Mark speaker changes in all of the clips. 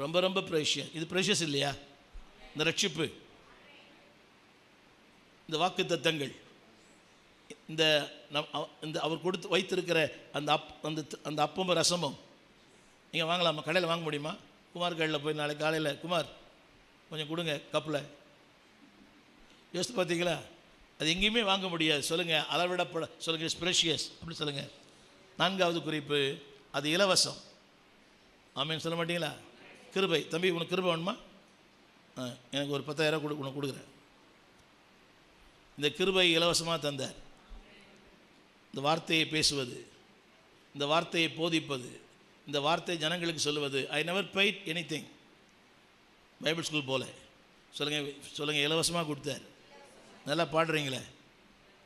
Speaker 1: ரொம்ப ரொம்ப ப்ரெஷியஸ். இது ப்ரெஷியஸ் இல்லையா? இந்த ரட்சிப்பு, இந்த வாக்கு தத்தங்கள், இந்த இந்த அவர் கொடுத்து வைத்திருக்கிற அந்த அந்த அப்பமும் ரசமும் நீங்கள் வாங்கலாமா? கடையில் வாங்க முடியுமா? குமார் கடையில் போய் நாளைக்கு காலையில், குமார் கொஞ்சம் கொடுங்க கப்பில். யோசித்து பார்த்தீங்களா? அது எங்கேயுமே வாங்க முடியாது. சொல்லுங்கள், அளவிடப்பட சொல்லுங்கள், இட்ஸ் ப்ரெஷியஸ் அப்படி சொல்லுங்கள். 4வது குறிப்பு, அது இலவசம். ஆமேன்னு சொல்ல மாட்டீங்களா? கிருபை. தம்பி உனக்கு கிருபை வேணுமா? எனக்கு ஒரு 10,000 உனக்கு கொடுக்குறேன். இந்த கிருபை இலவசமாக தந்தார். இந்த வார்த்தையை பேசுவது, இந்த வார்த்தையை போதிப்பது, இந்த வார்த்தை ஜனங்களுக்கு சொல்லுவது. I never paid anything. Bible school போல சொல்லுங்கள், சொல்லுங்கள், இலவசமாக கொடுத்தார். நல்லா பாடுறீங்களே,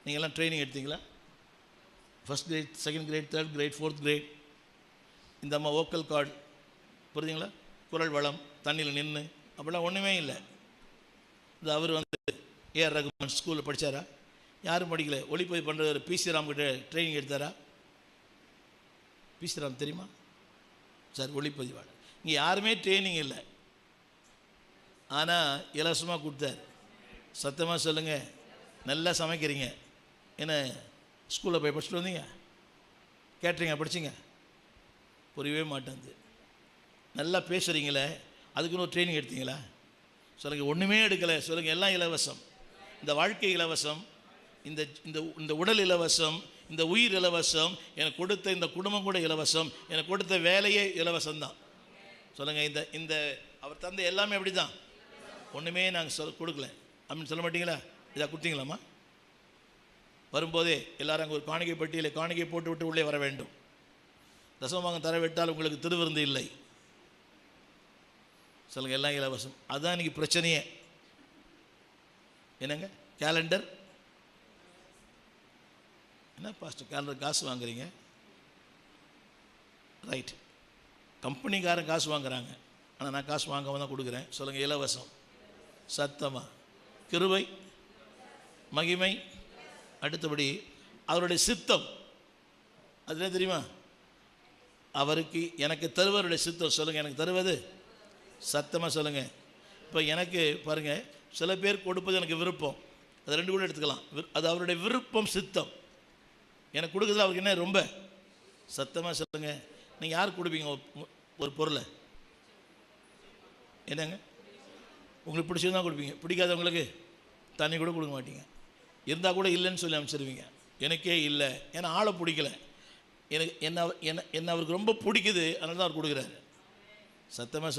Speaker 1: நீங்கள்லாம் ட்ரைனிங் எடுத்தீங்களா? First grade, second grade, third grade, fourth grade. இந்த அம்மா வோக்கல் கார்டு புரியுதுங்களா? குரல் வளம், தண்ணியில் நின்று அப்படிலாம் ஒன்றுமே இல்லை. இது அவர் ஏஆர் ரகுமான் ஸ்கூலில் படித்தாரா? யாரும் படிக்கலை. ஒளிப்பதிவு பண்ணுற பிசி ராம் கிட்ட ட்ரைனிங் எடுத்தாரா? பிசி ராம் தெரியுமா சார்? ஒளிப்பதிவாளர். இங்கே யாருமே ட்ரைனிங் இல்லை, ஆனால் இலவசமாக கொடுத்தார். சத்தமாக சொல்லுங்கள். நல்லா சமைக்கிறீங்க, என்ன ஸ்கூலில் போய் படிச்சுட்டு வந்தீங்க? கேட்ரிங்க படிச்சிங்க? புரியவே மாட்டேங்குது. நல்லா பேசுகிறீங்களே, அதுக்குன்னு ஒரு ட்ரைனிங் எடுத்தீங்களா? சொல்லுங்கள், ஒன்றுமே எடுக்கலை. சொல்லுங்கள், எல்லாம் இலவசம். இந்த வாழ்க்கை இலவசம், இந்த இந்த இந்த உடல் இலவசம், இந்த உயிர் இலவசம், எனக்கு கொடுத்த இந்த குடும்பம் கூட இலவசம், எனக்கு கொடுத்த வேலையே இலவசம்தான். சொல்லுங்கள், இந்த இந்த அவர் தந்த எல்லாமே அப்படி தான். ஒன்றுமே நாங்கள் கொடுக்கல அப்படின்னு சொல்ல மாட்டீங்களா? இதாக கொடுத்தீங்களாம்மா? வரும்போதே எல்லோரும் அங்கே ஒரு காணிக்கை பட்டியலை காணிக்கை போட்டு விட்டு உள்ளே வர வேண்டும். தசமபாகம் தரவிட்டால் உங்களுக்கு திருவிருந்து இல்லை. சொல்லுங்கள், எல்லாம் இலவசம். அதுதான் இன்றைக்கி பிரச்சனையே. என்னங்க கேலண்டர்? என்ன பாஸ்டர் கேலண்டர் காசு வாங்குறீங்க? ரைட், கம்பெனிக்காரன் காசு வாங்குறாங்க, ஆனால் நான் காசு வாங்காமல் தான் கொடுக்குறேன். சொல்லுங்கள், இலவசம். சத்தமாக. கிருபை, மகிமை, அடுத்தபடி அவருடைய சித்தம். அதுவே தெரியுமா? அவருக்கு எனக்கு தருவருடைய சித்தம். சொல்லுங்கள், எனக்கு தருவது. சத்தமாக சொல்லுங்கள். இப்போ எனக்கு பாருங்கள், சில பேர் கொடுப்பது எனக்கு விருப்பம், அது 2 கூட எடுத்துக்கலாம். அது அவருடைய விருப்பம், சித்தம். எனக்கு கொடுக்குறது அவருக்கு என்ன ரொம்ப. சத்தமாக சொல்லுங்கள். நீங்கள் யாருக்கு கொடுப்பீங்க ஒரு பொருளை? என்னங்க, உங்களுக்கு பிடிச்சது தான் கொடுப்பீங்க. பிடிக்காதவங்களுக்கு தண்ணி கூட கொடுக்க மாட்டீங்க. இருந்தால் கூட இல்லைன்னு சொல்லி அமைச்சிருவீங்க. எனக்கே இல்லை, ஏன்னா ஆளை பிடிக்கல. எனக்கு என்ன அவருக்கு ரொம்ப பிடிக்குது, அதனால தான் அவர் கொடுக்குறாரு. சத்தமாக